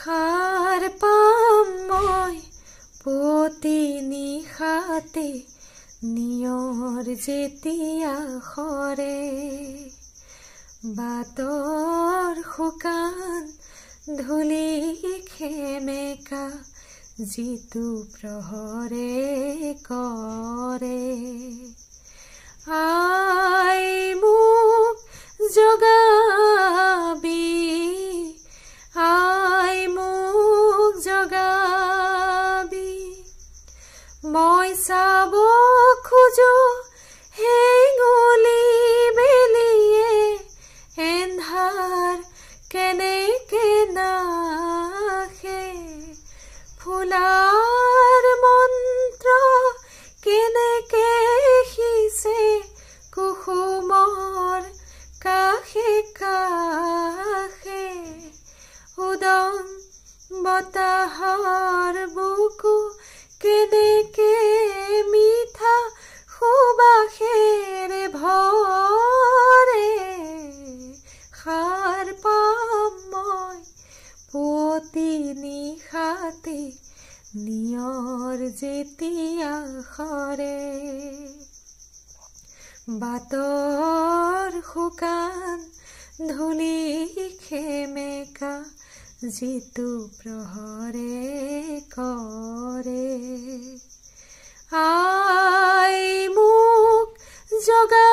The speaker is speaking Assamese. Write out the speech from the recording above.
সাৰ পাম মই পুৱতি নিশাতে নিয়ৰ যেতিয়া সৰে বাটৰ শুকান ধূলি খেমেকা যিটো প্ৰহৰে কৰে আই মোক জগাবি আই মোক জগাবি মই চাব খোজো হেঙুলি বেলিয়ে এন্ধাৰ কেনেকে নাশে ফুলাৰ মন্ত্ৰ কেনেকে সিঁচে কুসুমৰ কাষে কাষে উদং বতাহৰ বুকু কেনেকে মিঠা সুবাসেৰে ভৰে সাৰ পাম মই পুৱতি নিশাতে নিয়ৰ যেতিয়া সৰে বাটৰ শুকান ধূলি খেমেকা যিটো প্ৰহৰে কৰে আই মোক জগা